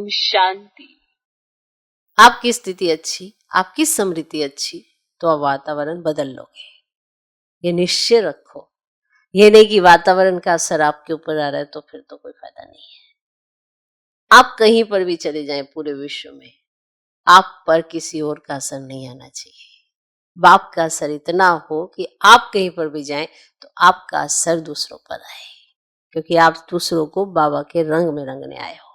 ओम शांति। आपकी स्थिति अच्छी, आपकी समृद्धि अच्छी, तो आप वातावरण बदल लोगे, ये निश्चय रखो। ये नहीं कि वातावरण का असर आपके ऊपर आ रहा है तो फिर तो कोई फायदा नहीं है। आप कहीं पर भी चले जाएं पूरे विश्व में, आप पर किसी और का असर नहीं आना चाहिए। बाप का असर इतना हो कि आप कहीं पर भी जाएं तो आपका असर दूसरों पर आए, क्योंकि आप दूसरों को बाबा के रंग में रंगने आए हो।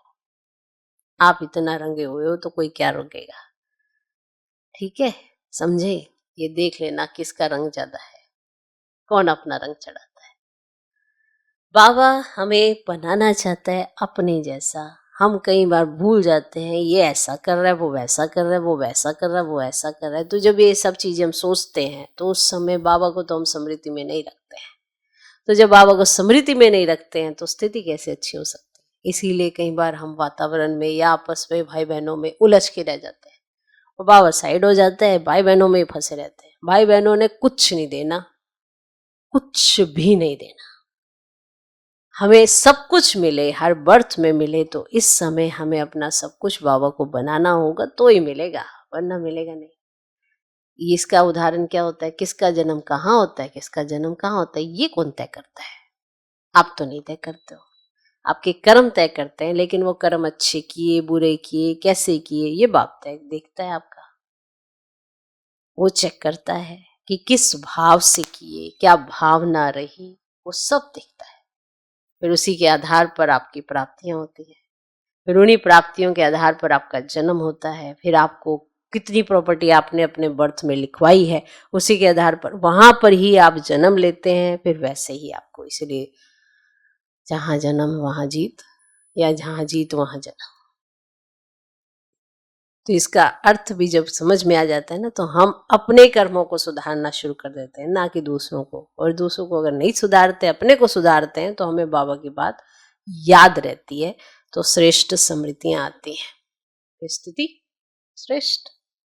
आप इतना रंगे हुए हो तो कोई क्या रोकेगा। ठीक है, समझे? ये देख लेना किसका रंग ज्यादा है, कौन अपना रंग चढ़ाता है। बाबा हमें बनाना चाहता है अपने जैसा। हम कई बार भूल जाते हैं, ये ऐसा कर रहा है, वो वैसा कर रहा है, वो वैसा कर रहा है, वो ऐसा कर रहा है। तो जब ये सब चीजें हम सोचते हैं तो उस समय बाबा को तो हम स्मृति में नहीं रखते हैं। तो जब बाबा को स्मृति में नहीं रखते हैं तो स्थिति कैसे अच्छी हो सकती है। इसीलिए कई बार हम वातावरण में या आपस में भाई बहनों में उलझ के रह जाते हैं और बाबा साइड हो जाता है, भाई बहनों में फंसे रहते हैं। भाई बहनों ने कुछ नहीं देना, कुछ भी नहीं देना। हमें सब कुछ मिले, हर बर्थ में मिले, तो इस समय हमें अपना सब कुछ बाबा को बनाना होगा तो ही मिलेगा, वरना मिलेगा नहीं। इसका उदाहरण क्या होता है, किसका जन्म कहाँ होता है, किसका जन्म कहाँ होता है, ये कौन तय करता है? आप तो नहीं तय करते हो, आपके कर्म तय करते हैं। लेकिन वो कर्म अच्छे किए, बुरे किए, कैसे किए, ये बाप तय देखता है आपका। वो चेक करता है कि किस भाव से किए, क्या भावना रही, वो सब देखता है। फिर उसी के आधार पर आपकी प्राप्तियां होती हैं। फिर उन्हीं प्राप्तियों के आधार पर आपका जन्म होता है। फिर आपको कितनी प्रॉपर्टी आपने अपने बर्थ में लिखवाई है, उसी के आधार पर वहां पर ही आप जन्म लेते हैं। फिर वैसे ही आपको, इसलिए जहां जन्म वहां जीत, या जहां जीत वहां जन्म। तो इसका अर्थ भी जब समझ में आ जाता है ना, तो हम अपने कर्मों को सुधारना शुरू कर देते हैं, ना कि दूसरों को। और दूसरों को अगर नहीं सुधारते, अपने को सुधारते हैं, तो हमें बाबा की बात याद रहती है, तो श्रेष्ठ समृद्धियां आती हैं, स्थिति श्रेष्ठ।